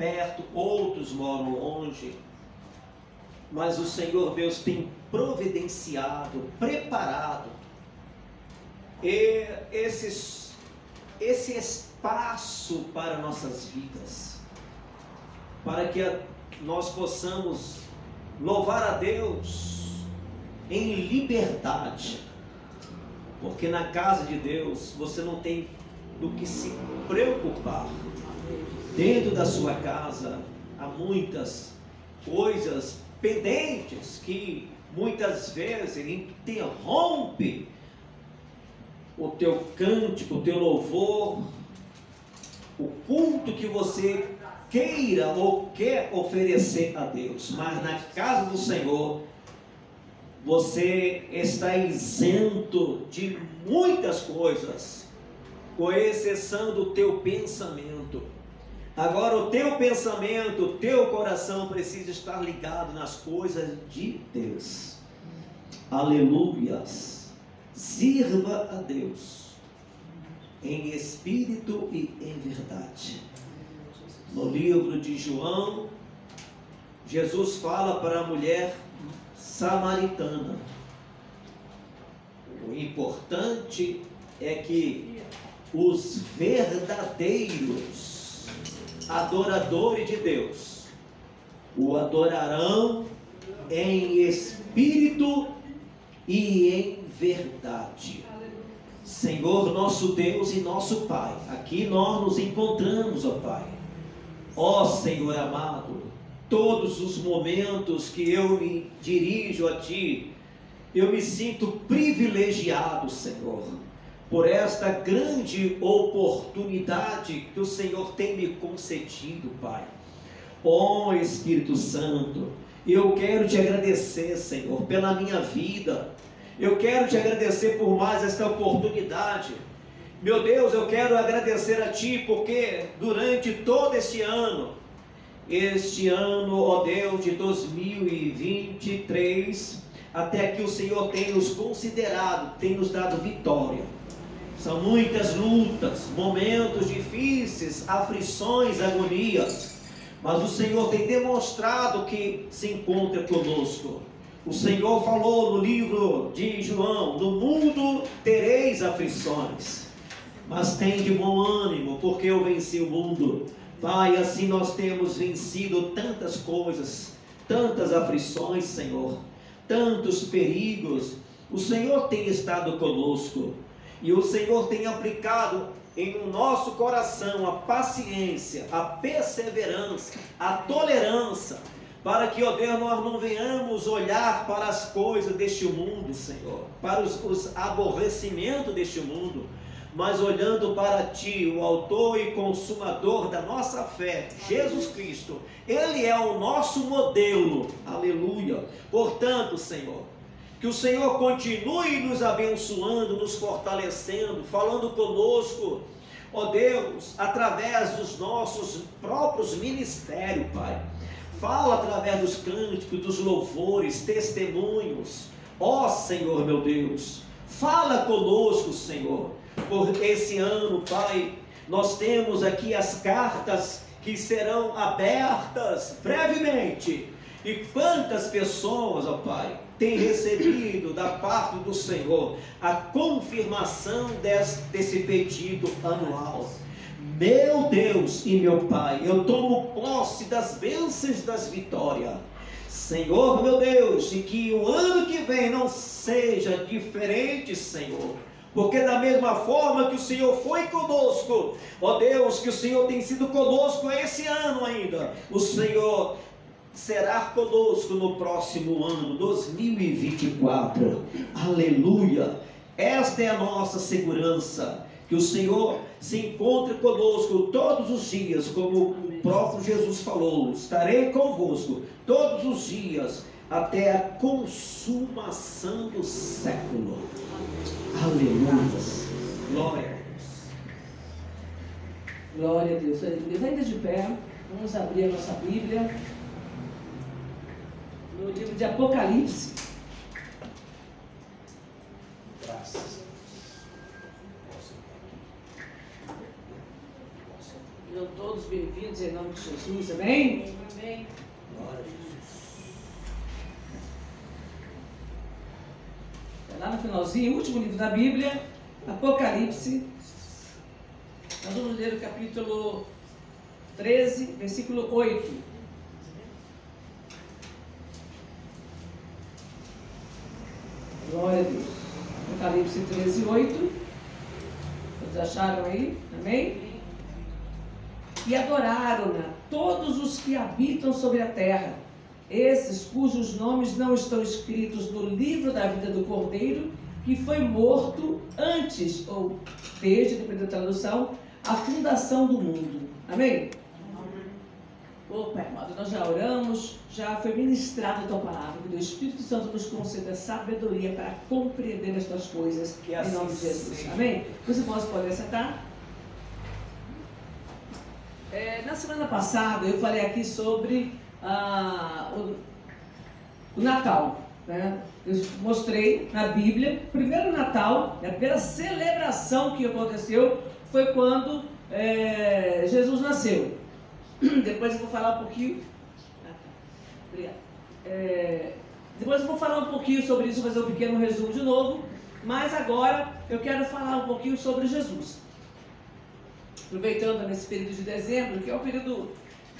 perto, outros moram longe, mas o Senhor Deus tem providenciado, preparado esse espaço para nossas vidas, para que nós possamos louvar a Deus em liberdade, porque na casa de Deus você não tem do que se preocupar. Dentro da sua casa há muitas coisas pendentes que muitas vezes interrompe o teu cântico, o teu louvor, o culto que você queira ou quer oferecer a Deus. Mas na casa do Senhor você está isento de muitas coisas, com exceção do teu pensamento. Agora o teu pensamento, o teu coração precisa estar ligado nas coisas de Deus. Aleluias. Sirva a Deus em espírito e em verdade. No livro de João, Jesus fala para a mulher samaritana. O importante é que os verdadeiros adoradores de Deus o adorarão em espírito e em verdade. Senhor nosso Deus e nosso Pai, aqui nós nos encontramos, ó Pai. Ó Senhor amado, todos os momentos que eu me dirijo a Ti, eu me sinto privilegiado, Senhor, por esta grande oportunidade que o Senhor tem me concedido, Pai. Ó Espírito Santo, eu quero te agradecer, Senhor, pela minha vida. Eu quero te agradecer por mais esta oportunidade. Meu Deus, eu quero agradecer a Ti, porque durante todo este ano, ó Deus, de 2023, até que o Senhor tem nos considerado, tem nos dado vitória. São muitas lutas, momentos difíceis, aflições, agonias, mas o Senhor tem demonstrado que se encontra conosco. O Senhor falou no livro de João: no mundo tereis aflições, mas tem de bom ânimo, porque eu venci o mundo. Pai, assim nós temos vencido tantas coisas, tantas aflições, Senhor, tantos perigos. O Senhor tem estado conosco, e o Senhor tem aplicado em o nosso coração a paciência, a perseverança, a tolerância, para que, ó Deus, nós não venhamos olhar para as coisas deste mundo, Senhor, para os aborrecimentos deste mundo, mas olhando para Ti, o autor e consumador da nossa fé, Jesus Cristo. Ele é o nosso modelo, aleluia. Portanto, Senhor, que o Senhor continue nos abençoando, nos fortalecendo, falando conosco, ó Deus, através dos nossos próprios ministérios, Pai. Fala através dos cânticos, dos louvores, testemunhos, ó Senhor meu Deus. Fala conosco, Senhor. Por esse ano, Pai, nós temos aqui as cartas que serão abertas brevemente. E quantas pessoas, ó Pai, têm recebido da parte do Senhor a confirmação desse pedido anual. Meu Deus e meu Pai, eu tomo posse das bênçãos das vitórias. Senhor, meu Deus, e que o ano que vem não seja diferente, Senhor. Porque da mesma forma que o Senhor foi conosco, ó Deus, que o Senhor tem sido conosco esse ano ainda, o Senhor será conosco no próximo ano, 2024. Aleluia. Esta é a nossa segurança, que o Senhor se encontre conosco todos os dias, como o próprio Jesus falou: estarei convosco todos os dias, até a consumação do século. Aleluia. Glória a Deus. Glória a Deus. Ainda de pé, vamos abrir a nossa Bíblia no livro de Apocalipse. Graças. Estão todos bem-vindos em nome de Jesus, amém? Amém. Glória a Jesus. Lá no finalzinho, o último livro da Bíblia, Apocalipse. Nós vamos ler o capítulo 13, versículo 8. Glória a Deus. Apocalipse 13, 8. Vocês acharam aí? Amém? E adoraram-na todos os que habitam sobre a terra, esses cujos nomes não estão escritos no livro da vida do Cordeiro, que foi morto antes, ou desde, dependendo da tradução, a fundação do mundo. Amém? Pai amado, nós já oramos, já foi ministrada a tua palavra, que o Espírito Santo nos conceda sabedoria para compreender estas coisas, que em assim nome de Jesus. seja. Amém? Os irmãos podem sentar. Na semana passada eu falei aqui sobre o Natal, né? Eu mostrei na Bíblia, o primeiro Natal, a primeira celebração que aconteceu foi quando Jesus nasceu. Depois eu vou falar um pouquinho. Obrigada. Depois eu vou falar um pouquinho sobre isso, fazer um pequeno resumo de novo. Mas agora eu quero falar um pouquinho sobre Jesus. Aproveitando nesse período de dezembro, que é um período,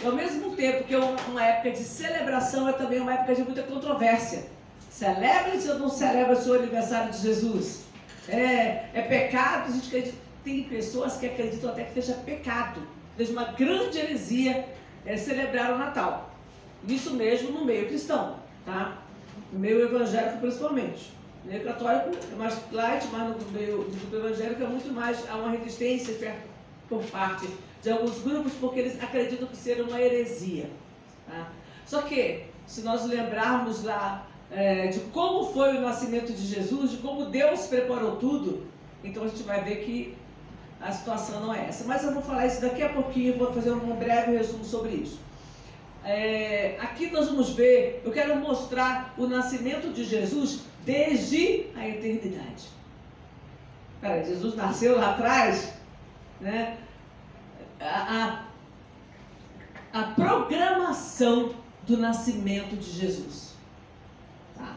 ao mesmo tempo que é uma época de celebração, é também uma época de muita controvérsia. Celebra-se ou não celebra-se o aniversário de Jesus? É pecado? A gente acredita, tem pessoas que acreditam até que seja pecado, seja uma grande heresia celebrar o Natal. Isso mesmo no meio cristão, tá? No meio evangélico principalmente. No meio católico é mais light, mas no meio do evangélico é muito mais, há uma resistência por parte de alguns grupos, porque eles acreditam que seja uma heresia. Tá? Só que, se nós lembrarmos lá de como foi o nascimento de Jesus, de como Deus preparou tudo, então a gente vai ver que a situação não é essa. Mas eu vou falar isso daqui a pouquinho, vou fazer um breve resumo sobre isso. Aqui nós vamos ver, eu quero mostrar o nascimento de Jesus desde a eternidade. Peraí, Jesus nasceu lá atrás, né? A programação do nascimento de Jesus, tá?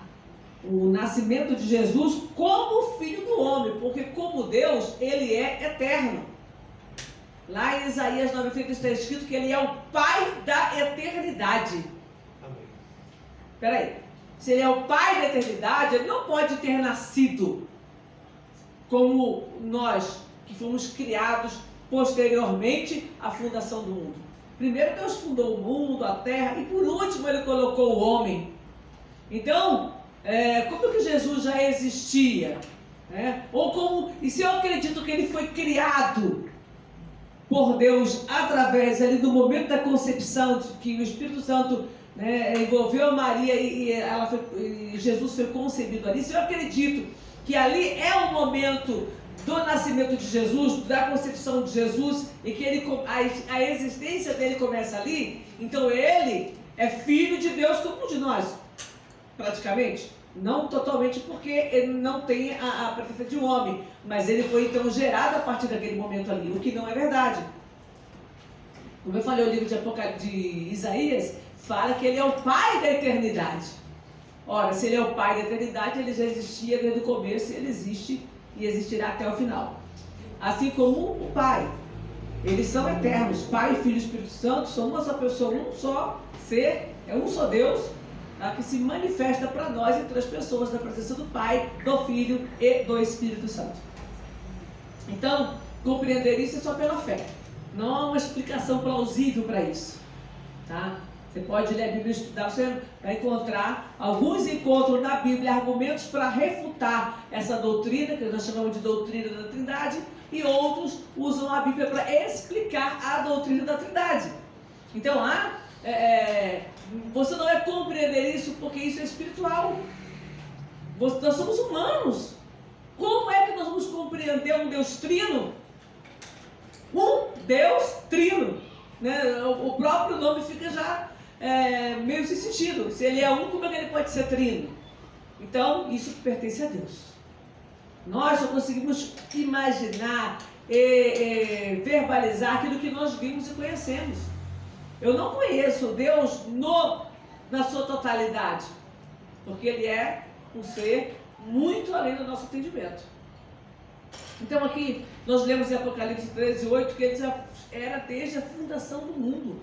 O nascimento de Jesus como filho do homem, porque como Deus, ele é eterno. Lá em Isaías 9:30 está escrito que ele é o Pai da eternidade. Amém. Peraí, se ele é o Pai da eternidade, ele não pode ter nascido como nós, que fomos criados posteriormente à fundação do mundo. Primeiro Deus fundou o mundo, a terra, e por último ele colocou o homem. Então, como que Jesus já existia? E se eu acredito que ele foi criado por Deus através ali do momento da concepção, de que o Espírito Santo envolveu a Maria e Jesus foi concebido ali, se eu acredito que ali é o momento do nascimento de Jesus, da concepção de Jesus, e que a existência dele começa ali, então ele é filho de Deus como um de nós, praticamente. Não totalmente, porque ele não tem a presença de um homem, mas ele foi então gerado a partir daquele momento ali, o que não é verdade. Como eu falei, o livro de Isaías fala que ele é o Pai da eternidade. Ora, se ele é o Pai da eternidade, ele já existia desde o começo, ele existe e existirá até o final. Assim como o Pai. Eles são eternos. Pai, Filho e Espírito Santo são uma só pessoa, um só ser, é um só Deus, que se manifesta para nós entre as pessoas na presença do Pai, do Filho e do Espírito Santo. Então, compreender isso é só pela fé. Não há uma explicação plausível para isso. Tá? Você pode ler a Bíblia e estudar, você vai encontrar, alguns encontram na Bíblia argumentos para refutar essa doutrina, que nós chamamos de doutrina da Trindade, e outros usam a Bíblia para explicar a doutrina da Trindade. Então, você não vai compreender isso porque isso é espiritual. Nós somos humanos. Como é que nós vamos compreender um Deus trino? Um Deus trino, né? O próprio nome fica já meio sem sentido. Se ele é um, como é que ele pode ser trino? Então, isso pertence a Deus. Nós só conseguimos imaginar verbalizar aquilo que nós vimos e conhecemos. Eu não conheço Deus na sua totalidade, porque Ele é um ser muito além do nosso entendimento. Então aqui nós lemos em Apocalipse 13:8 que Ele já era desde a fundação do mundo.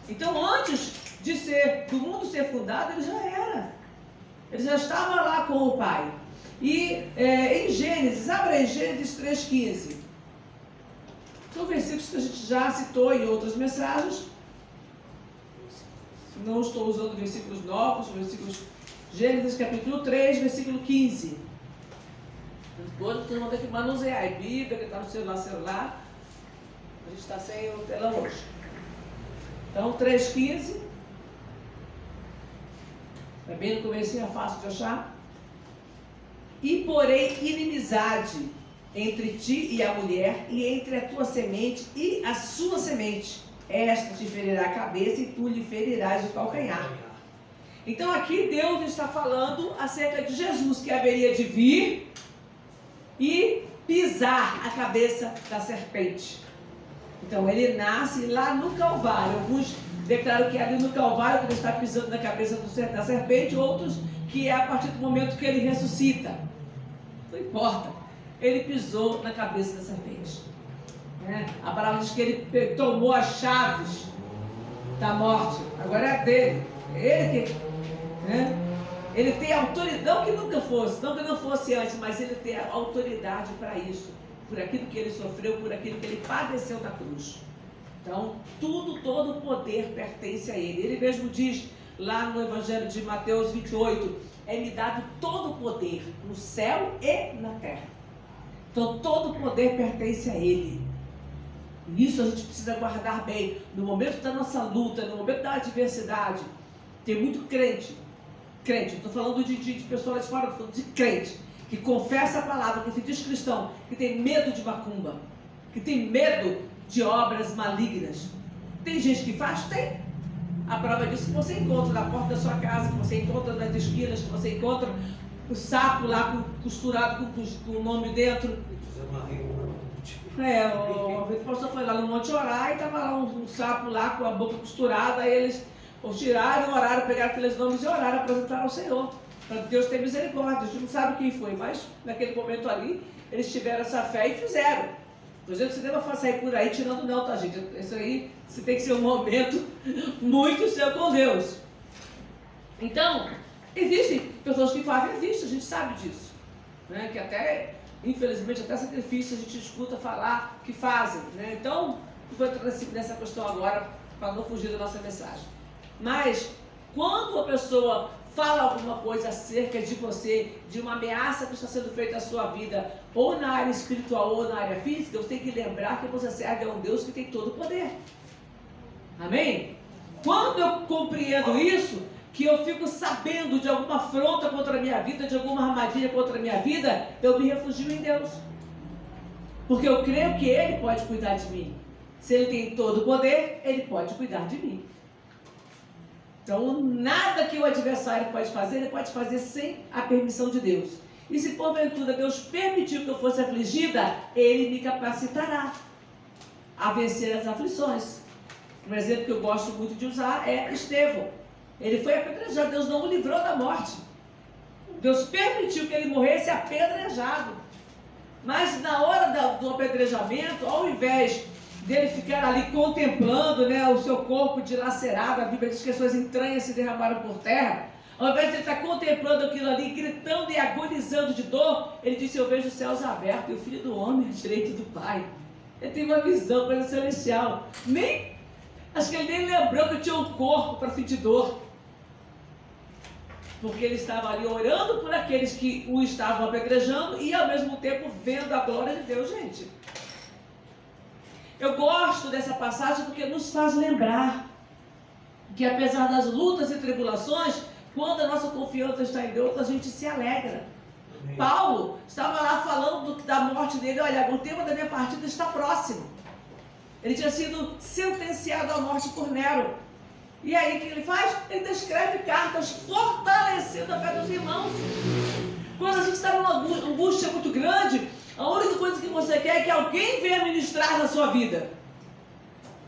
Então antes do mundo ser fundado, Ele já era. Ele já estava lá com o Pai. E em Gênesis, abra aí Gênesis 3:15. São versículos que a gente já citou em outras mensagens. Não estou usando versículos novos, versículos Gênesis capítulo 3, versículo 15. Todos vocês vão ter que manusear a Bíblia, que está no celular. A gente está sem o telão hoje. Então, 3:15. É bem no comecinho, é fácil de achar. E porém inimizade entre ti e a mulher, e entre a tua semente e a sua semente. Esta te ferirá a cabeça e tu lhe ferirás o calcanhar. Então aqui Deus está falando acerca de Jesus, que haveria de vir e pisar a cabeça da serpente. Então ele nasce lá no Calvário. Alguns declaram que é ali no Calvário que ele está pisando na cabeça da serpente, outros que é a partir do momento que ele ressuscita. Não importa, ele pisou na cabeça da serpente. A palavra diz que ele tomou as chaves da morte. Agora é dele. Ele que... Ele tem autoridade, não que nunca fosse, não que não fosse antes, mas ele tem a autoridade para isso, por aquilo que ele sofreu, por aquilo que ele padeceu na cruz. Então, todo o poder pertence a ele. Ele mesmo diz lá no Evangelho de Mateus 28, é-me dado todo o poder no céu e na terra. Então, todo o poder pertence a ele. Isso a gente precisa guardar bem. No momento da nossa luta, no momento da adversidade, tem muito crente, estou falando de pessoas de fora, estou falando de crente, que confessa a palavra, que se diz cristão, que tem medo de macumba, que tem medo de obras malignas. Tem gente que faz? Tem. A prova disso que você encontra na porta da sua casa, que você encontra nas esquinas, que você encontra o saco lá costurado com o nome dentro. O pastor foi lá no Monte orar e estava lá um sapo lá com a boca costurada, aí eles tiraram, oraram, pegaram aqueles nomes e oraram, apresentaram ao Senhor, para Deus ter misericórdia. A gente não sabe quem foi, mas naquele momento ali, eles tiveram essa fé e fizeram. Então, gente, você deve sair por aí tirando não, tá, gente? Isso aí, você tem que ser um momento muito seu com Deus. Então, existem pessoas que fazem, a gente sabe disso, que até... Infelizmente, até sacrifício a gente escuta falar que fazem, Então, não vou entrar nessa questão agora, para não fugir da nossa mensagem. Mas, quando a pessoa fala alguma coisa acerca de você, de uma ameaça que está sendo feita à sua vida, ou na área espiritual ou na área física, você tem que lembrar que você serve a um Deus que tem todo o poder. Amém? Quando eu compreendo isso, que eu fico sabendo de alguma afronta contra a minha vida, de alguma armadilha contra a minha vida, eu me refugio em Deus. Porque eu creio que Ele pode cuidar de mim. Se Ele tem todo o poder, Ele pode cuidar de mim. Então, nada que o adversário pode fazer, ele pode fazer sem a permissão de Deus. E se porventura Deus permitiu que eu fosse afligida, Ele me capacitará a vencer as aflições. Um exemplo que eu gosto muito de usar é Estevão. Ele foi apedrejado, Deus não o livrou da morte. Deus permitiu que ele morresse apedrejado. Mas na hora do apedrejamento, ao invés dele ficar ali contemplando o seu corpo dilacerado, a Bíblia diz que as suas entranhas se derramaram por terra, ao invés de ele estar contemplando aquilo ali, gritando e agonizando de dor, ele disse: eu vejo os céus abertos e o Filho do Homem à direita do Pai. Ele tem uma visão, coisa celestial. Acho que ele nem lembrou que tinha um corpo para sentir dor. Porque ele estava ali orando por aqueles que o estavam apedrejando e ao mesmo tempo vendo a glória de Deus, gente. Eu gosto dessa passagem porque nos faz lembrar que apesar das lutas e tribulações, quando a nossa confiança está em Deus, a gente se alegra. Amém. Paulo estava lá falando da morte dele: olha, o tempo da minha partida está próximo. Ele tinha sido sentenciado à morte por Nero. E aí o que ele faz? Ele descreve cartas fortalecendo a fé dos irmãos. Quando a gente está numa angústia muito grande, A única coisa que você quer é que alguém venha ministrar na sua vida.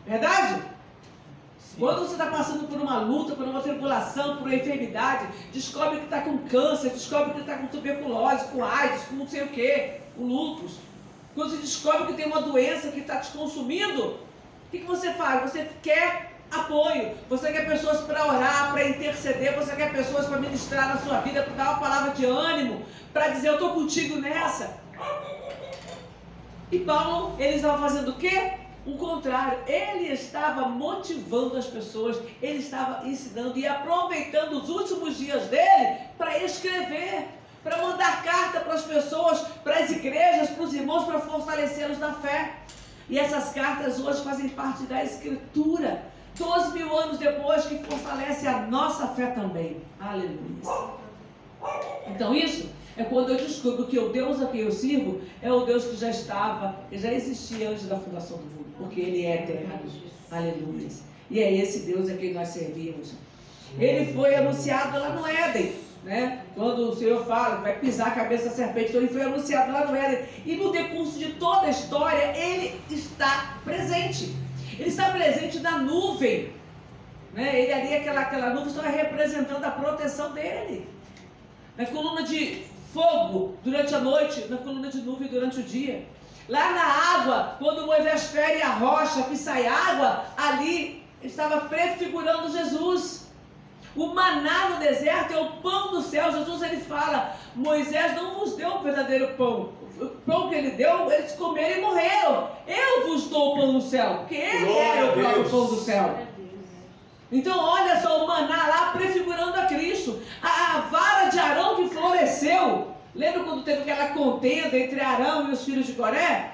Verdade? Sim. Quando você está passando por uma luta, por uma tribulação, por uma enfermidade, descobre que está com câncer, descobre que está com tuberculose, com AIDS, com não sei o que, com lúpus. Quando você descobre que tem uma doença que está te consumindo, o que você faz? Você quer apoio, você quer pessoas para orar, para interceder, você quer pessoas para ministrar na sua vida, para dar uma palavra de ânimo, para dizer, eu estou contigo nessa. E Paulo, ele estava fazendo o quê? O contrário, ele estava motivando as pessoas, ele estava ensinando e aproveitando os últimos dias dele para escrever, para mandar carta para as pessoas, para as igrejas, para os irmãos, para fortalecê-los na fé. E essas cartas hoje fazem parte da Escritura, 2000 anos depois, que fortalece a nossa fé também. Aleluia. Então isso é quando eu descubro que o Deus a quem eu sirvo é o Deus que já estava, que já existia antes da fundação do mundo, porque Ele é eterno. Aleluia. E é esse Deus a quem nós servimos. Ele foi anunciado lá no Éden, né? Quando o Senhor fala que vai pisar a cabeça da serpente, então ele foi anunciado lá no Éden. E no decurso de toda a história, ele está presente. Ele está presente na nuvem, né? Ele ali, aquela nuvem estava representando a proteção dele. Na coluna de fogo durante a noite, na coluna de nuvem durante o dia. Lá na água, quando Moisés fere a rocha que sai água, ali estava prefigurando Jesus. O maná no deserto é o pão do céu. Jesus, ele fala, Moisés não vos deu o verdadeiro pão. O pão que ele deu, eles comeram e morreram. Eu vos dou o pão do céu, porque ele era o próprio pão do céu. Então olha só, o maná lá prefigurando a Cristo. A vara de Arão que floresceu. Lembra quando teve aquela contenda entre Arão e os filhos de Corá?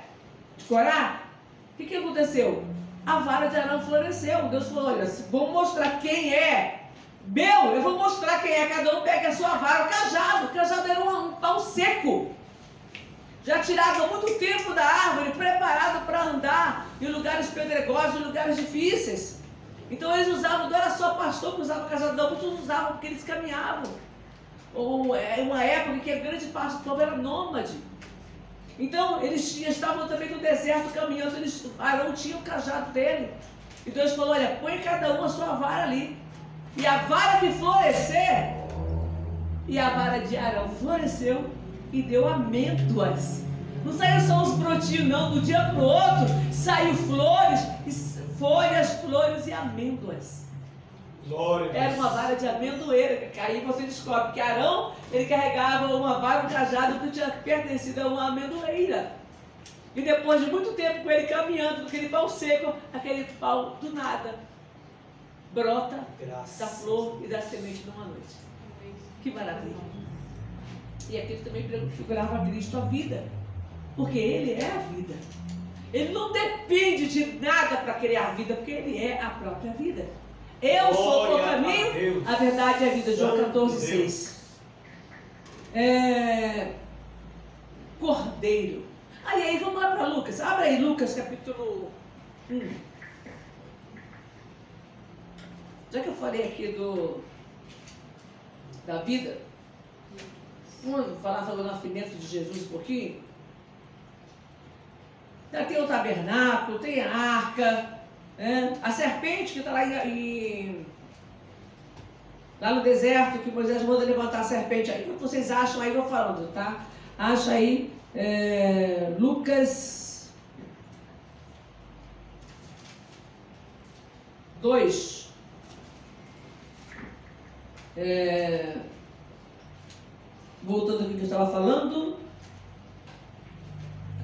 O que aconteceu? A vara de Arão floresceu. Deus falou, olha, vou mostrar quem é meu, eu vou mostrar quem é. Cada um pega a sua vara. O cajado era um pau seco, já tirado há muito tempo da árvore, preparado para andar em lugares pedregosos, em lugares difíceis. Então eles usavam, não era só pastor que usava cajadão, muitos usavam porque eles caminhavam. Ou é uma época que a grande parte do povo era nômade. Então eles estavam também no deserto caminhando, Arão tinha o cajado dele. E Deus falou, olha, põe cada um a sua vara ali. E a vara que florescer, e a vara de Arão floresceu e deu amêndoas. Não saiu só uns brotinhos não, de um dia para o outro saiu flores, folhas, flores e amêndoas. Era uma vara de amendoeira. Aí você descobre que Arão, ele carregava uma vara, um cajado que tinha pertencido a uma amendoeira. E depois de muito tempo com ele caminhando, com aquele pau seco, aquele pau do nada brota da flor e da semente numa noite. Que maravilha. E aquilo também prefigurava a Cristo, a vida. Porque Ele é a vida. Ele não depende de nada para criar a vida, porque Ele é a própria vida. Eu sou o caminho, a verdade e a vida. João 14,6. Cordeiro. Aí, vamos lá para Lucas. Abre aí Lucas capítulo 1. Já que eu falei aqui da vida, vamos falar sobre o nascimento de Jesus um pouquinho. Já tem o tabernáculo, tem a arca, né? A serpente que está lá lá no deserto, que Moisés manda levantar a serpente. Aí vocês acham aí, eu vou falando, tá? Acha aí Lucas 2. Voltando aqui que eu estava falando,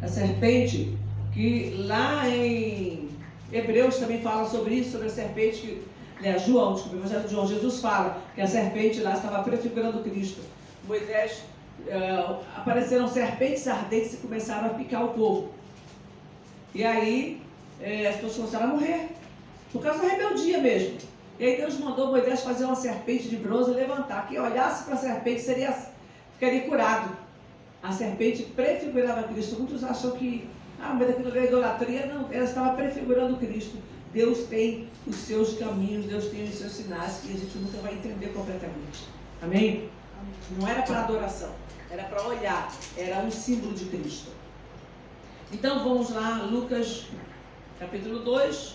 a serpente, que lá em Hebreus também fala sobre isso, sobre a serpente que, João, desculpa, o Evangelho de João, Jesus fala que a serpente lá estava prefigurando Cristo. Moisés, apareceram serpentes ardentes e começaram a picar o povo. E aí as pessoas começaram a morrer, por causa da rebeldia mesmo. E aí Deus mandou Moisés fazer uma serpente de bronze e levantar. Quem olhasse para a serpente ficaria curado. A serpente prefigurava Cristo. Muitos acham que, mas aquilo era idolatria. Não, ela estava prefigurando Cristo. Deus tem os seus caminhos, Deus tem os seus sinais que a gente nunca vai entender completamente. Amém? Não era para adoração, era para olhar. Era um símbolo de Cristo. Então vamos lá, Lucas capítulo 2,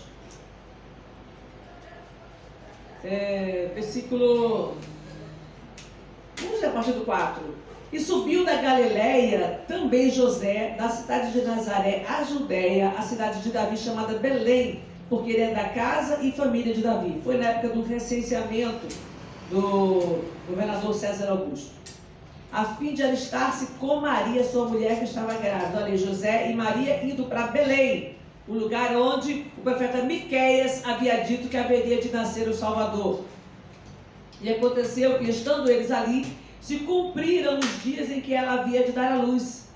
versículo... Vamos ler a partir do 4. E subiu da Galileia também José, da cidade de Nazaré, a Judéia, a cidade de Davi, chamada Belém, porque ele é da casa e família de Davi. Foi na época do recenseamento do governador César Augusto, a fim de alistar-se com Maria, sua mulher, que estava grávida. Olha aí, José e Maria indo para Belém, o lugar onde o profeta Miqueias havia dito que haveria de nascer o Salvador. E aconteceu que, estando eles ali, se cumpriram os dias em que ela havia de dar à luz.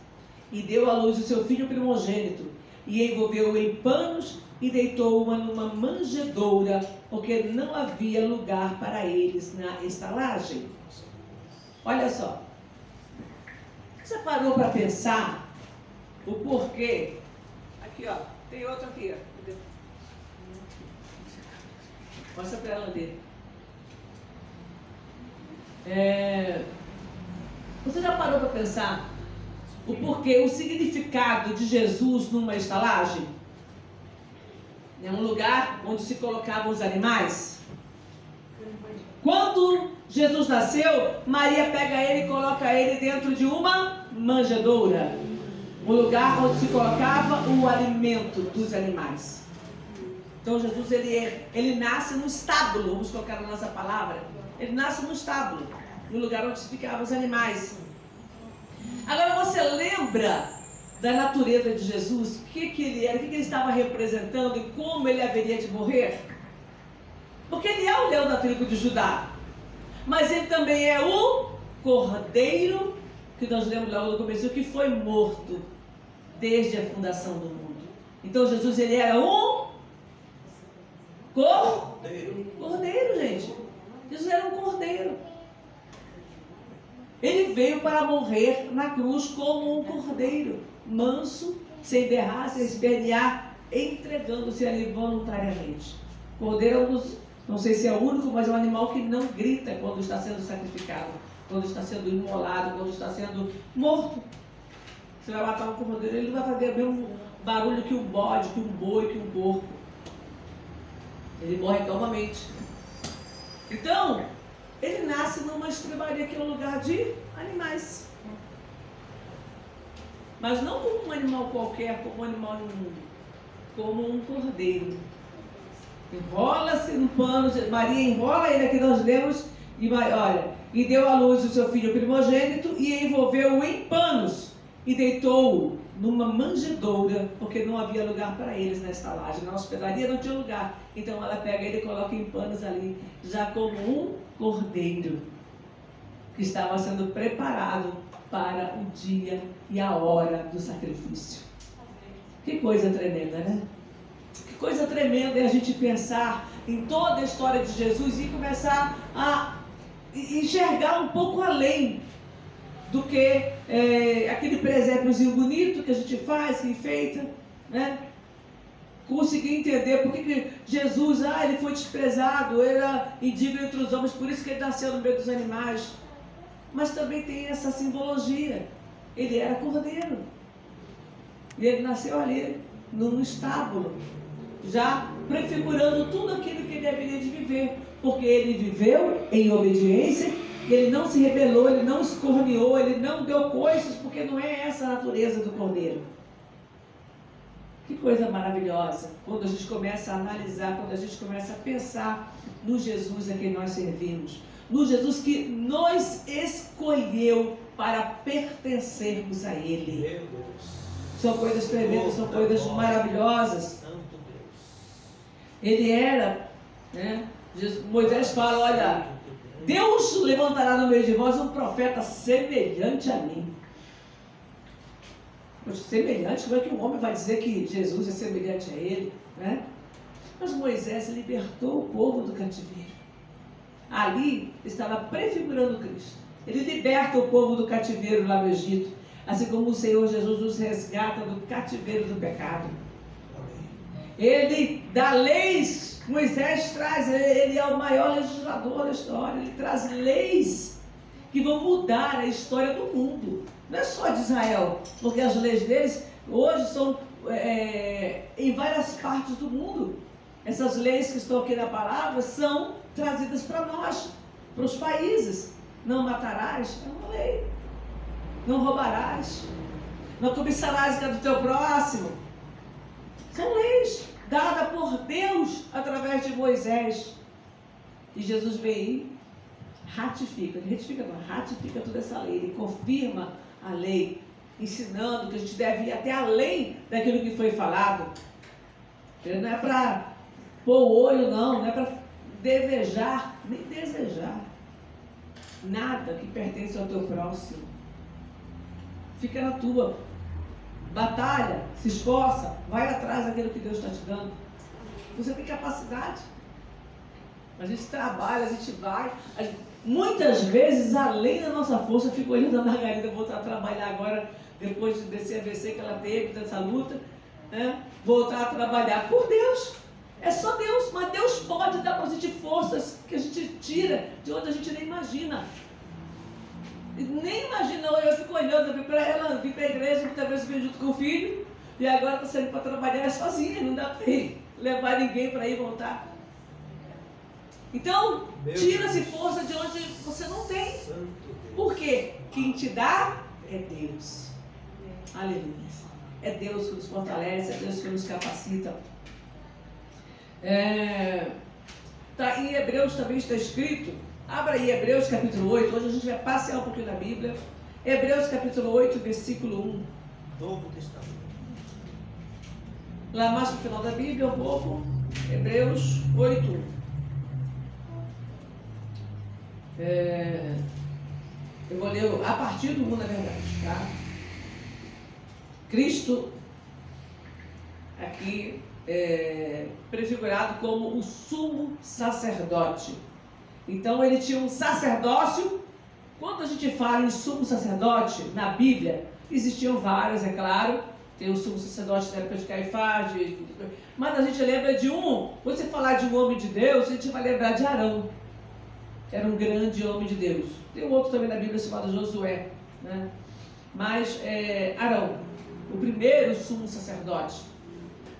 E deu à luz o seu filho primogênito, e envolveu-o em panos, e deitou-o numa manjedoura, porque não havia lugar para eles na estalagem. Olha só. Você parou para pensar o porquê? Aqui, ó. Tem outro aqui, ó. Mostra para ela ler. Você já parou para pensar o porquê, o significado de Jesus numa estalagem? É um lugar onde se colocavam os animais. Quando Jesus nasceu, Maria pega ele e coloca ele dentro de uma manjedoura, um lugar onde se colocava o alimento dos animais. Então Jesus ele nasce no estábulo, vamos colocar na nossa palavra. Ele nasce no estábulo, no lugar onde ficavam os animais. Agora você lembra da natureza de Jesus? O que ele era, o que ele estava representando e como ele haveria de morrer? Porque ele é o leão da tribo de Judá, mas ele também é o cordeiro, que nós lemos logo no começo, que foi morto desde a fundação do mundo. Então Jesus, ele era um cordeiro, gente. Jesus era um cordeiro. Ele veio para morrer na cruz como um cordeiro, manso, sem berrar, sem espernear, entregando-se ali voluntariamente. Cordeiro é um dos, não sei se é o único, mas é um animal que não grita quando está sendo sacrificado, quando está sendo imolado, quando está sendo morto. Você vai matar um cordeiro, ele não vai fazer o mesmo barulho que um bode, que um boi, que um porco. Ele morre calmamente. Então, ele nasce numa estrebaria, que é um lugar de animais. Mas não como um animal qualquer, como um animal imundo, como um cordeiro. Enrola-se no pano, Maria enrola ele, aqui nós lemos, e vai, olha, e deu à luz o seu filho primogênito, e envolveu-o em panos, e deitou-o numa manjedoura, porque não havia lugar para eles na estalagem, na hospedaria não tinha lugar. Então ela pega ele e coloca em panos ali, já como um cordeiro, que estava sendo preparado para o dia e a hora do sacrifício. Que coisa tremenda, né? Que coisa tremenda é a gente pensar em toda a história de Jesus e começar a enxergar um pouco além do que aquele presépiozinho bonito que a gente faz, que enfeita, né? Conseguir entender por que Jesus, ele foi desprezado, era indigno entre os homens, por isso que ele nasceu no meio dos animais. Mas também tem essa simbologia. Ele era cordeiro. E ele nasceu ali, num estábulo, já prefigurando tudo aquilo que ele haveria de viver. Porque ele viveu em obediência, ele não se rebelou, ele não escorneou, ele não deu coisas, porque não é essa a natureza do cordeiro. Que coisa maravilhosa, quando a gente começa a analisar, quando a gente começa a pensar no Jesus a quem nós servimos. No Jesus que nos escolheu para pertencermos a Ele. Meu Deus. São coisas tremendas, são coisas maravilhosas. Ele era, né? Moisés fala, olha, Deus levantará no meio de vós um profeta semelhante a mim. Semelhante, como é que um homem vai dizer que Jesus é semelhante a ele, né? Mas Moisés libertou o povo do cativeiro. Ali estava prefigurando Cristo. Ele liberta o povo do cativeiro lá no Egito, assim como o Senhor Jesus nos resgata do cativeiro do pecado. Ele dá leis, Moisés traz, ele é o maior legislador da história, ele traz leis que vão mudar a história do mundo. Não é só de Israel, porque as leis deles Hoje são em várias partes do mundo. Essas leis que estão aqui na palavra são trazidas para nós, para os países. Não matarás, é uma lei. Não roubarás. Não cobiçarás que é do teu próximo. São leis dadas por Deus através de Moisés. E Jesus vem aí, ratifica toda essa lei. Ele confirma a lei, ensinando que a gente deve ir até além daquilo que foi falado. Não é para pôr o olho, não é para desejar, nem desejar nada que pertence ao teu próximo. Fica na tua, batalha, se esforça, vai atrás daquilo que Deus está te dando. Você tem capacidade. A gente trabalha, a gente vai. Muitas vezes, além da nossa força, eu fico olhando a Margarida voltar a trabalhar agora, depois desse AVC que ela teve, dessa luta, né? Voltar a trabalhar por Deus. É só Deus, mas Deus pode dar para a gente forças que a gente tira de onde a gente nem imagina. Nem imagina, eu fico olhando, eu vim para ela, vim para a igreja, muitas vezes vim junto com o filho, e agora está saindo para trabalhar sozinha, não dá para levar ninguém para ir voltar. Então, tira-se força de onde você não tem. Por quê? Quem te dá é Deus. Aleluia. É Deus que nos fortalece, é Deus que nos capacita. Tá, em Hebreus também está escrito, abra aí Hebreus capítulo 8, hoje a gente vai passear um pouquinho na Bíblia. Hebreus capítulo 8, versículo 1. Novo Testamento. Lá mais para o final da Bíblia, um pouco. Hebreus 8, 1. Eu vou ler a partir do 1, na verdade, tá? Cristo aqui prefigurado como o sumo sacerdote. Então ele tinha um sacerdócio. Quando a gente fala em sumo sacerdote na Bíblia, existiam vários, é claro. Tem o sumo sacerdote da época de Caifás, mas a gente lembra de um. Quando você falar de um homem de Deus, a gente vai lembrar de Arão. Era um grande homem de Deus. Tem um outro também na Bíblia chamado Josué, né? Mas Arão, o primeiro sumo sacerdote.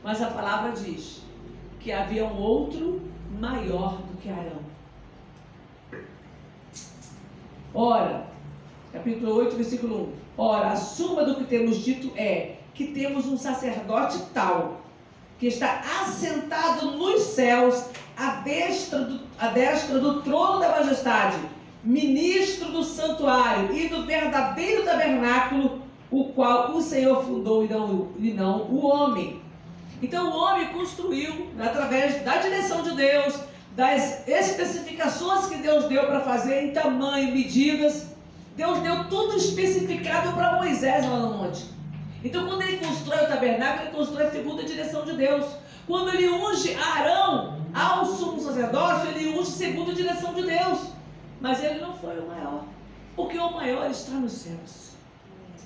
Mas a palavra diz que havia um outro maior do que Arão. Ora, capítulo 8, versículo 1. Ora, a suma do que temos dito é que temos um sacerdote tal, que está assentado nos céus, à destra do trono da majestade, ministro do santuário e do verdadeiro tabernáculo, o qual o Senhor fundou e não o homem. Então o homem construiu, através da direção de Deus, das especificações que Deus deu para fazer em tamanho, medidas. Deus deu tudo especificado para Moisés lá no monte. Então quando ele constrói o tabernáculo, ele constrói segundo a direção de Deus. Quando ele unge Arão ao sumo sacerdócio, ele unge segundo a direção de Deus. Mas ele não foi o maior, porque o maior está nos céus.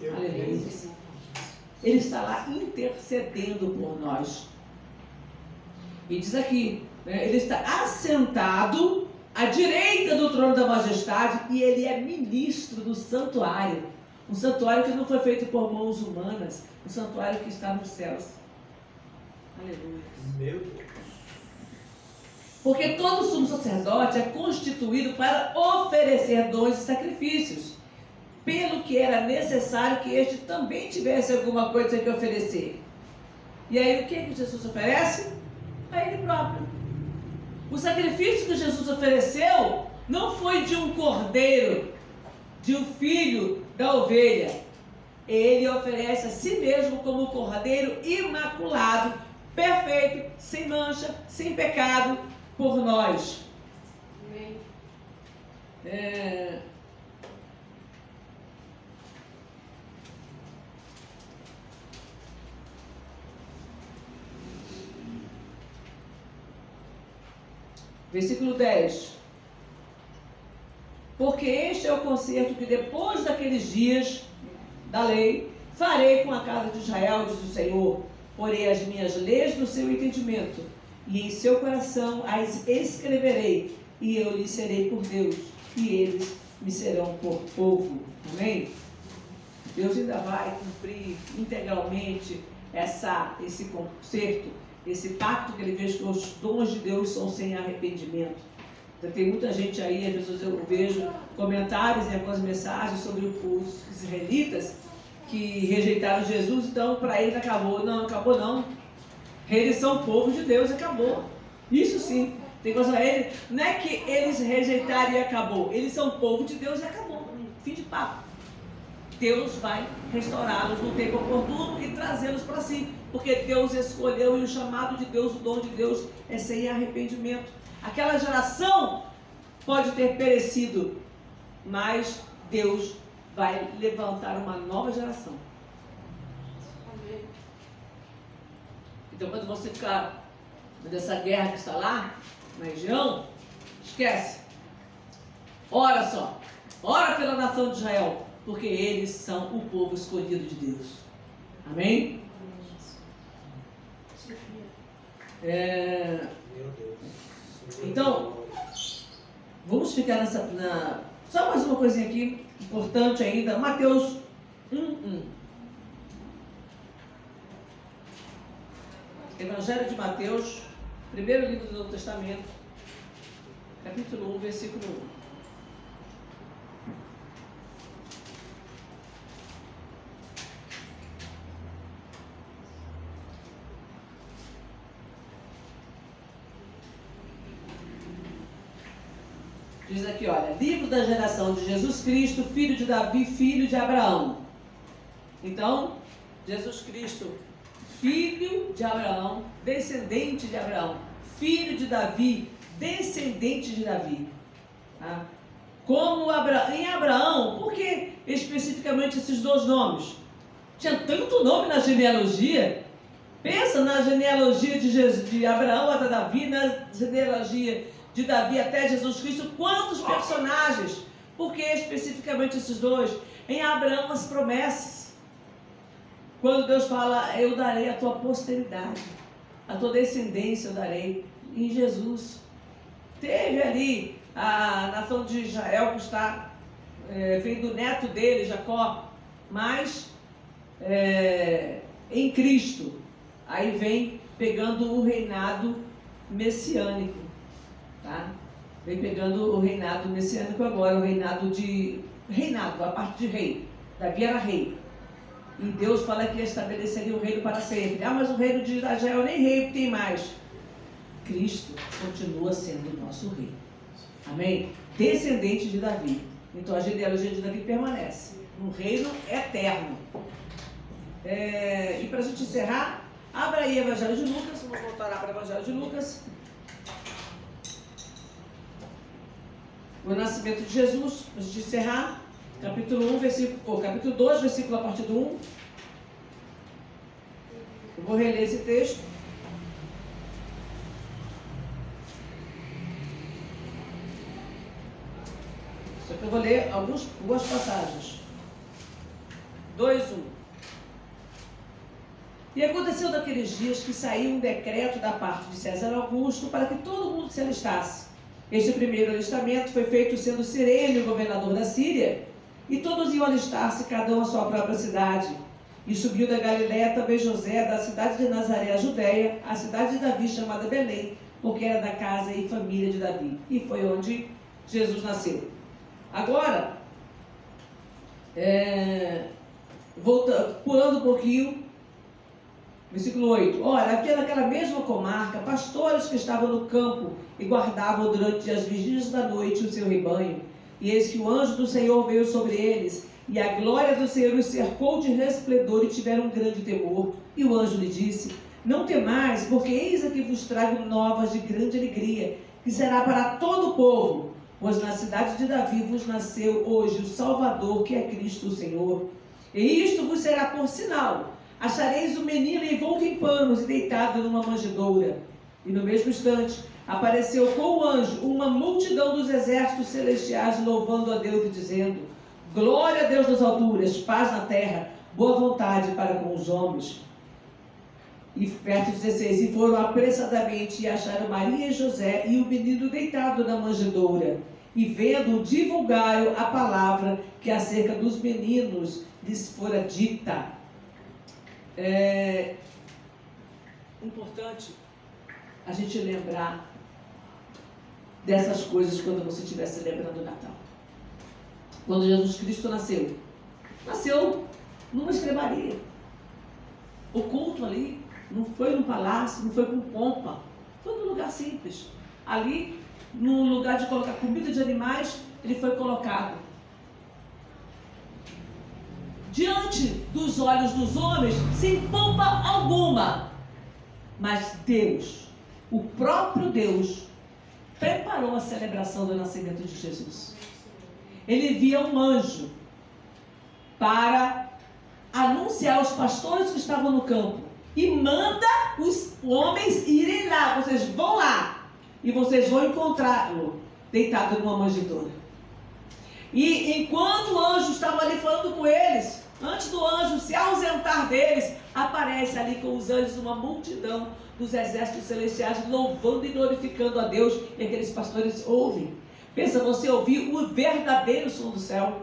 Aleluia. Ele está lá intercedendo por nós. E diz aqui, ele está assentado à direita do trono da majestade e ele é ministro do santuário. Um santuário que não foi feito por mãos humanas, um santuário que está nos céus. Aleluia. Meu Deus. Porque todo sumo sacerdote é constituído para oferecer dons e sacrifícios, pelo que era necessário que este também tivesse alguma coisa que oferecer. E aí o que Jesus oferece? A ele próprio. O sacrifício que Jesus ofereceu não foi de um cordeiro, de um filho da ovelha. Ele oferece a si mesmo como cordeiro imaculado, perfeito, sem mancha, sem pecado, por nós. Amém. Versículo 10. Porque este é o concerto que depois daqueles dias da lei farei com a casa de Israel, diz o Senhor. Porei as minhas leis no seu entendimento, e em seu coração as escreverei, e eu lhes serei por Deus, e eles me serão por povo. Amém? Deus ainda vai cumprir integralmente esse concerto, esse pacto que ele fez com os dons de Deus são sem arrependimento. Então, tem muita gente aí, às vezes eu vejo comentários e algumas mensagens sobre os israelitas que rejeitaram Jesus, então para eles acabou. Não, acabou não. Eles são o povo de Deus, acabou. Isso sim. Tem coisa para eles. Não é que eles rejeitaram e acabou. Eles são o povo de Deus e acabou. Fim de papo. Deus vai restaurá-los no tempo oportuno e trazê-los para si. Porque Deus escolheu e o chamado de Deus, o dom de Deus é sem arrependimento. Aquela geração pode ter perecido, mas Deus vai levantar uma nova geração. Então, quando você ficar dessa guerra que está lá, na região, esquece. Ora só. Ora pela nação de Israel, porque eles são o povo escolhido de Deus. Amém? Então, vamos ficar só mais uma coisinha aqui, importante ainda. Mateus 1:1. Evangelho de Mateus, primeiro livro do Novo Testamento, capítulo 1, versículo 1. Diz aqui, olha, livro da geração de Jesus Cristo, filho de Davi, filho de Abraão. Então, Jesus Cristo, filho de Abraão, descendente de Abraão, filho de Davi, descendente de Davi. Tá? Como em Abraão, por que especificamente esses dois nomes? Tinha tanto nome na genealogia. Pensa na genealogia de Abraão até Davi, na genealogia de Davi até Jesus Cristo, quantos personagens? Por que especificamente esses dois? Em Abraão as promessas. Quando Deus fala, eu darei a tua posteridade, a tua descendência eu darei. Em Jesus. Teve ali a nação de Israel que vem do neto dele, Jacó, mas em Cristo. Aí vem pegando o reinado messiânico. Tá? Vem pegando o reinado messiânico agora, o reinado, a parte de rei. Davi era rei. E Deus fala que estabeleceria o reino para sempre. Ah, mas o reino de Israel nem rei tem mais. Cristo continua sendo o nosso rei. Amém? Descendente de Davi. Então a genealogia de Davi permanece. Um reino eterno. E para a gente encerrar, abra aí o Evangelho de Lucas. Vamos voltar lá para o Evangelho de Lucas. O nascimento de Jesus, para a gente encerrar, capítulo 2, versículo a partir do 1. Eu vou reler esse texto. Só que eu vou ler algumas passagens. 2:1. E aconteceu naqueles dias que saiu um decreto da parte de César Augusto para que todo mundo se alistasse. Este primeiro alistamento foi feito sendo Cirene o governador da Síria, e todos iam alistar-se, cada um à sua própria cidade. E subiu da Galiléia também José, da cidade de Nazaré, a Judéia, a cidade de Davi, chamada Belém, porque era da casa e família de Davi. E foi onde Jesus nasceu. Agora, pulando um pouquinho, versículo 8. Ora, havia naquela mesma comarca pastores que estavam no campo e guardavam durante as vigílias da noite o seu rebanho. E eis que o anjo do Senhor veio sobre eles, e a glória do Senhor os cercou de resplendor e tiveram um grande temor. E o anjo lhe disse, não temais, porque eis aqui vos trago novas de grande alegria, que será para todo o povo, pois na cidade de Davi vos nasceu hoje o Salvador, que é Cristo o Senhor. E isto vos será por sinal. Achareis o menino envolto em panos e deitado numa manjedoura. E no mesmo instante apareceu com o anjo uma multidão dos exércitos celestiais, louvando a Deus e dizendo, glória a Deus nas alturas, paz na terra, boa vontade para com os homens. E verso 16, e foram apressadamente e acharam Maria e José e o menino deitado na manjedoura. e vendo divulgai a palavra que acerca dos meninos lhes fora dita. É importante a gente lembrar dessas coisas quando você estiver celebrando o Natal. Quando Jesus Cristo nasceu numa estrebaria. O culto ali não foi num palácio, não foi com pompa, foi num lugar simples. Ali, no lugar de colocar comida de animais, ele foi colocado. Diante dos olhos dos homens, sem pompa alguma. Mas Deus, o próprio Deus, preparou a celebração do nascimento de Jesus. Ele envia um anjo para anunciar aos pastores que estavam no campo e manda os homens irem lá. Vocês vão lá e vocês vão encontrá-lo deitado numa manjedoura. E enquanto o anjo estava ali falando com eles, antes do anjo se ausentar deles, aparece ali com os anjos uma multidão dos exércitos celestiais louvando e glorificando a Deus, e aqueles pastores ouvem. Pensa, você ouvir o verdadeiro som do céu,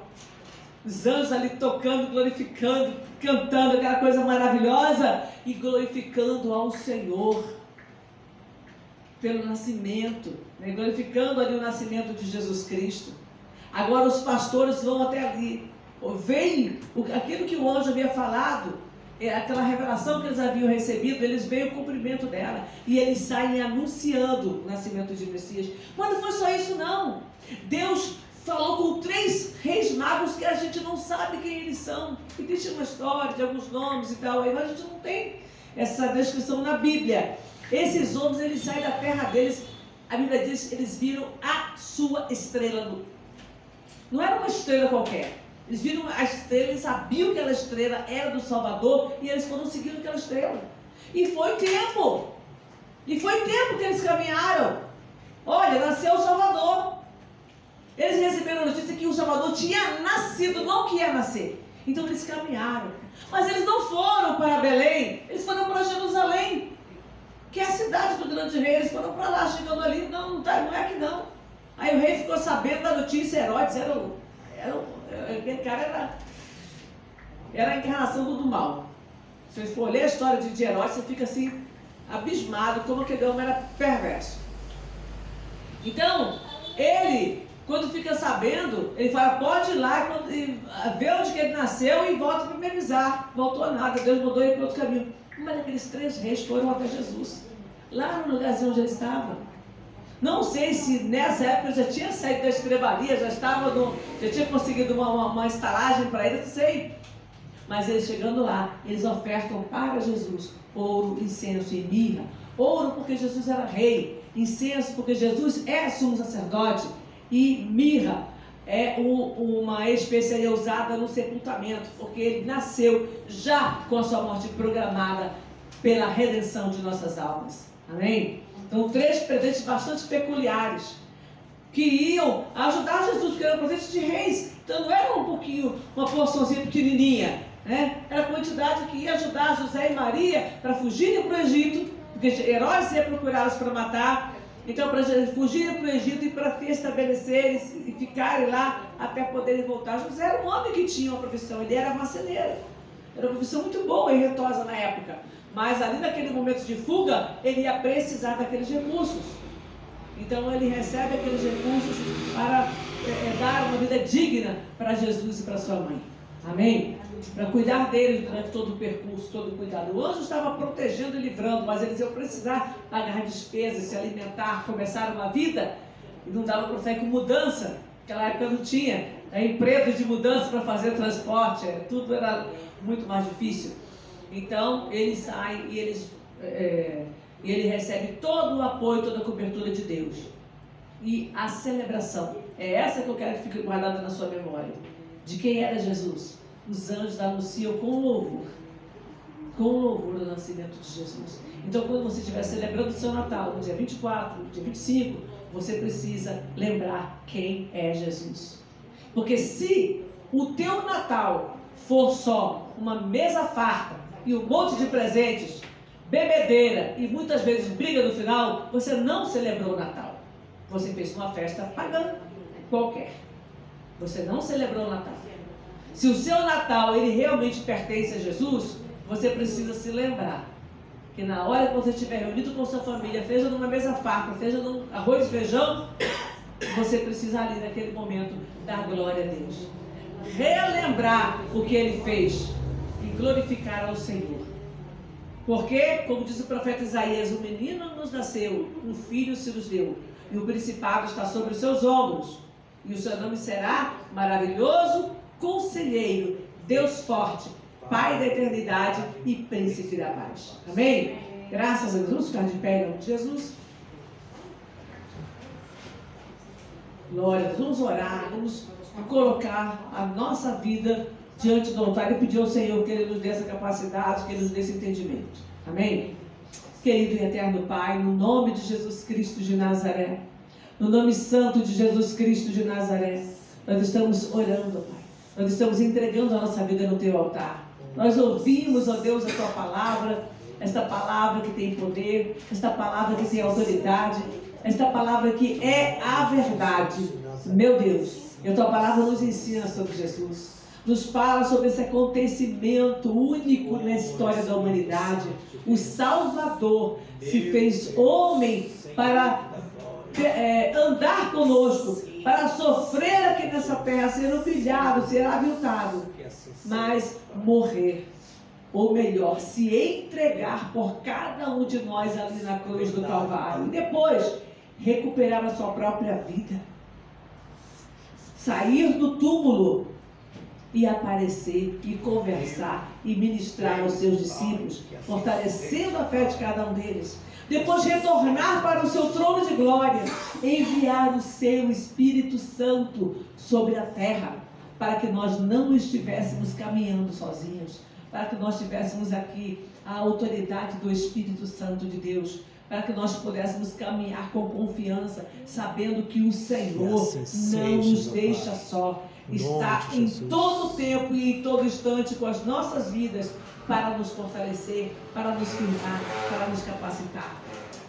os anjos ali tocando, glorificando, cantando aquela coisa maravilhosa e glorificando ao Senhor pelo nascimento, né? Glorificando ali o nascimento de Jesus Cristo. Agora os pastores vão até ali, veem aquilo que o anjo havia falado, aquela revelação que eles haviam recebido, eles veem o cumprimento dela e eles saem anunciando o nascimento de Messias. Mas não foi só isso não. Deus falou com 3 reis magos que a gente não sabe quem eles são. Existe uma história de alguns nomes e tal, mas a gente não tem essa descrição na Bíblia. Esses homens, eles saem da terra deles, a Bíblia diz que eles viram a sua estrela. Não era uma estrela qualquer. Eles viram a estrela, eles sabiam que aquela estrela era do Salvador e eles foram seguindo aquela estrela. E foi tempo. E foi tempo que eles caminharam. Olha, nasceu o Salvador. Eles receberam a notícia que o Salvador tinha nascido, não que ia nascer. Então eles caminharam. Mas eles não foram para Belém, eles foram para Jerusalém, que é a cidade do grande rei. Eles foram para lá, chegando ali, não é aqui não. Aí o rei ficou sabendo da notícia. Herodes aquele cara era a encarnação do mal. Se você for ler a história de Herodes, você fica assim, abismado como aquele homem era perverso. Então, ele, quando fica sabendo, ele fala, pode ir lá e ver onde que ele nasceu e volta para me avisar. Voltou nada, Deus mandou ele para outro caminho. Mas aqueles 3 reis foram até Jesus, lá no lugarzinho onde ele estava. Não sei se nessa época já tinha saído da estrebaria, já tinha conseguido uma estalagem para ele, não sei. Mas eles chegando lá, eles ofertam para Jesus ouro, incenso e mirra. Ouro porque Jesus era rei, incenso porque Jesus é sumo sacerdote, e mirra é uma espécie usada no sepultamento, porque ele nasceu já com a sua morte programada pela redenção de nossas almas. Amém? Então, 3 presentes bastante peculiares que iam ajudar Jesus, porque eram presentes de reis. Então, não era uma porçãozinha pequenininha, né? Era a quantidade que ia ajudar José e Maria para fugirem para o Egito, porque Herodes ia procurá-los para matar. Então, para fugirem para o Egito e para se estabelecerem e ficarem lá até poderem voltar. José era um homem que tinha uma profissão, ele era marceneiro. Era uma profissão muito boa e retosa na época. Mas ali naquele momento de fuga, ele ia precisar daqueles recursos. Então ele recebe aqueles recursos para dar uma vida digna para Jesus e para sua mãe. Amém? Para cuidar dele durante todo o percurso, todo o cuidado. O anjo estava protegendo e livrando, mas eles iam precisar pagar despesas, se alimentar, começar uma vida. E não dava para sair com mudança. Naquela época não tinha empresa de mudança para fazer transporte. Tudo era muito mais difícil. Então, eles saem e ele recebe todo o apoio, toda a cobertura de Deus. E a celebração, é essa que eu quero que fique guardada na sua memória. De quem era Jesus? Os anjos anunciam com louvor o nascimento de Jesus. Então, quando você estiver celebrando o seu Natal, no dia 24, no dia 25, você precisa lembrar quem é Jesus. Porque se o teu Natal for só uma mesa farta, e um monte de presentes, bebedeira e muitas vezes briga no final, você não celebrou o Natal. Você fez uma festa pagã. qualquer. Você não celebrou o Natal. Se o seu Natal ele realmente pertence a Jesus, você precisa se lembrar que na hora que você estiver reunido com sua família, seja numa mesa farta, seja num arroz e feijão, você precisa ali naquele momento dar glória a Deus. Relembrar o que Ele fez e glorificar ao Senhor. Porque, como diz o profeta Isaías, o menino nos nasceu, um filho se nos deu, e o principado está sobre os seus ombros. E o seu nome será Maravilhoso, Conselheiro, Deus Forte, Pai da Eternidade e Príncipe da Paz. Amém? Graças a Deus. Vamos ficar de pé em nome de Jesus. Glória a Deus. Vamos orar, vamos colocar a nossa vida diante do altar e pedir ao Senhor que Ele nos dê essa capacidade, que Ele nos dê esse entendimento. Amém? Querido e eterno Pai, no nome de Jesus Cristo de Nazaré, no nome santo de Jesus Cristo de Nazaré, nós estamos orando, Pai. Nós estamos entregando a nossa vida no Teu altar. Nós ouvimos, ó Deus, a Tua palavra, esta palavra que tem poder, esta palavra que tem autoridade, esta palavra que é a verdade. Meu Deus, e a Tua palavra nos ensina sobre Jesus. Nos fala sobre esse acontecimento único na história da humanidade. O Salvador se fez homem para andar conosco, para sofrer aqui nessa terra, ser humilhado, ser aviltado, mas morrer, ou melhor, se entregar por cada um de nós ali na cruz do Calvário, e depois recuperar a sua própria vida, sair do túmulo e aparecer, e conversar, e ministrar aos seus discípulos, fortalecendo a fé de cada um deles. Depois retornar para o seu trono de glória, enviar o seu Espírito Santo sobre a terra, para que nós não estivéssemos caminhando sozinhos, para que nós tivéssemos aqui a autoridade do Espírito Santo de Deus, para que nós pudéssemos caminhar com confiança, sabendo que o Senhor não nos deixa só, está em todo o tempo e em todo instante com as nossas vidas, para nos fortalecer, para nos firmar, para nos capacitar.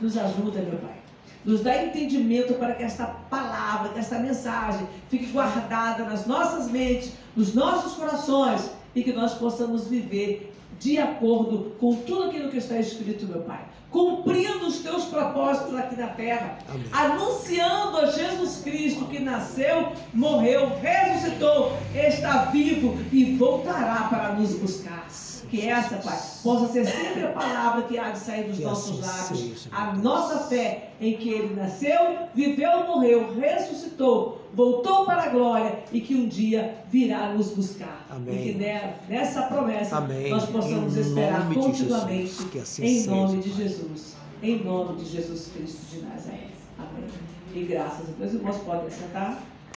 Nos ajuda, meu Pai. Nos dá entendimento para que esta palavra, que esta mensagem fique guardada nas nossas mentes, nos nossos corações, e que nós possamos viver de acordo com tudo aquilo que está escrito, meu Pai. Cumprindo os teus propósitos aqui na terra. Amém. Anunciando a Jesus Cristo que nasceu, morreu, ressuscitou, está vivo e voltará para nos buscar. Que essa, Pai, possa ser sempre a palavra que há de sair dos nossos lábios. A nossa fé em que Ele nasceu, viveu, morreu, ressuscitou, voltou para a glória e que um dia virá nos buscar. Amém. E que nessa promessa nós possamos esperar continuamente, em nome de Jesus. Em nome de Jesus Cristo de Nazaré. Amém. E graças a Deus, irmãos, podem sentar.